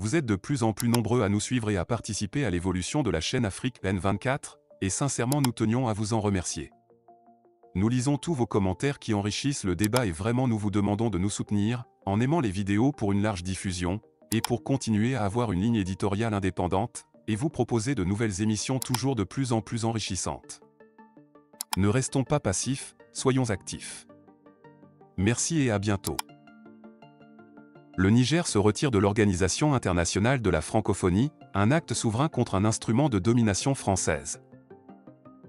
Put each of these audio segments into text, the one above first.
Vous êtes de plus en plus nombreux à nous suivre et à participer à l'évolution de la chaîne Afrique N24, et sincèrement nous tenions à vous en remercier. Nous lisons tous vos commentaires qui enrichissent le débat et vraiment nous vous demandons de nous soutenir, en aimant les vidéos pour une large diffusion, et pour continuer à avoir une ligne éditoriale indépendante, et vous proposer de nouvelles émissions toujours de plus en plus enrichissantes. Ne restons pas passifs, soyons actifs. Merci et à bientôt. Le Niger se retire de l'Organisation internationale de la francophonie, un acte souverain contre un instrument de domination française.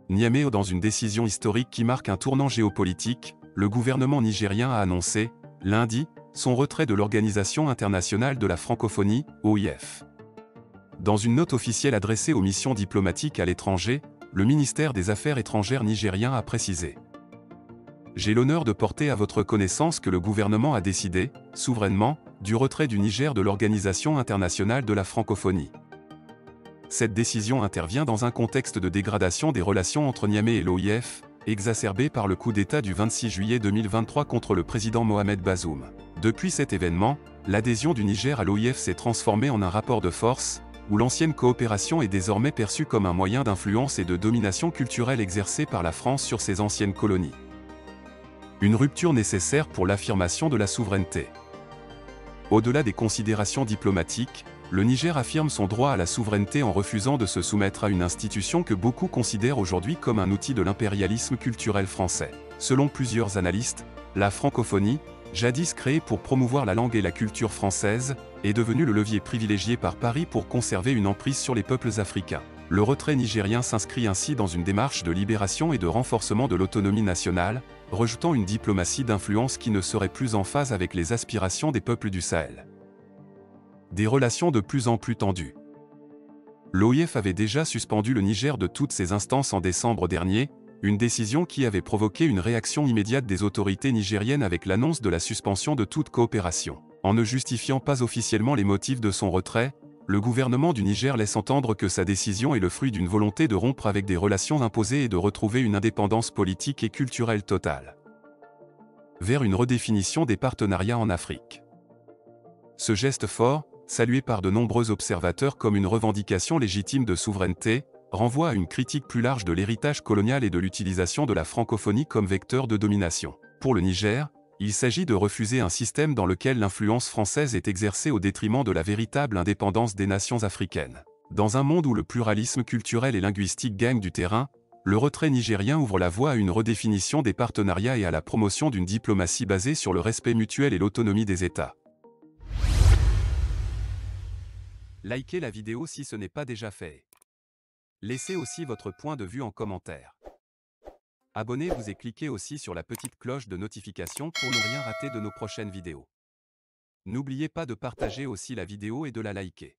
Niamey, dans une décision historique qui marque un tournant géopolitique, le gouvernement nigérien a annoncé, lundi, son retrait de l'Organisation internationale de la francophonie, OIF. Dans une note officielle adressée aux missions diplomatiques à l'étranger, le ministère des Affaires étrangères nigérien a précisé: j'ai l'honneur de porter à votre connaissance que le gouvernement a décidé, souverainement, du retrait du Niger de l'Organisation internationale de la francophonie. Cette décision intervient dans un contexte de dégradation des relations entre Niamey et l'OIF, exacerbée par le coup d'État du 26 juillet 2023 contre le président Mohamed Bazoum. Depuis cet événement, l'adhésion du Niger à l'OIF s'est transformée en un rapport de force, où l'ancienne coopération est désormais perçue comme un moyen d'influence et de domination culturelle exercée par la France sur ses anciennes colonies. Une rupture nécessaire pour l'affirmation de la souveraineté. Au-delà des considérations diplomatiques, le Niger affirme son droit à la souveraineté en refusant de se soumettre à une institution que beaucoup considèrent aujourd'hui comme un outil de l'impérialisme culturel français. Selon plusieurs analystes, la francophonie, jadis créée pour promouvoir la langue et la culture française, est devenue le levier privilégié par Paris pour conserver une emprise sur les peuples africains. Le retrait nigérien s'inscrit ainsi dans une démarche de libération et de renforcement de l'autonomie nationale, rejetant une diplomatie d'influence qui ne serait plus en phase avec les aspirations des peuples du Sahel. Des relations de plus en plus tendues. L'OIF avait déjà suspendu le Niger de toutes ses instances en décembre dernier, une décision qui avait provoqué une réaction immédiate des autorités nigériennes avec l'annonce de la suspension de toute coopération. En ne justifiant pas officiellement les motifs de son retrait, le gouvernement du Niger laisse entendre que sa décision est le fruit d'une volonté de rompre avec des relations imposées et de retrouver une indépendance politique et culturelle totale. Vers une redéfinition des partenariats en Afrique. Ce geste fort, salué par de nombreux observateurs comme une revendication légitime de souveraineté, renvoie à une critique plus large de l'héritage colonial et de l'utilisation de la francophonie comme vecteur de domination. Pour le Niger, il s'agit de refuser un système dans lequel l'influence française est exercée au détriment de la véritable indépendance des nations africaines. Dans un monde où le pluralisme culturel et linguistique gagne du terrain, le retrait nigérien ouvre la voie à une redéfinition des partenariats et à la promotion d'une diplomatie basée sur le respect mutuel et l'autonomie des États. Likez la vidéo si ce n'est pas déjà fait. Laissez aussi votre point de vue en commentaire. Abonnez-vous et cliquez aussi sur la petite cloche de notification pour ne rien rater de nos prochaines vidéos. N'oubliez pas de partager aussi la vidéo et de la liker.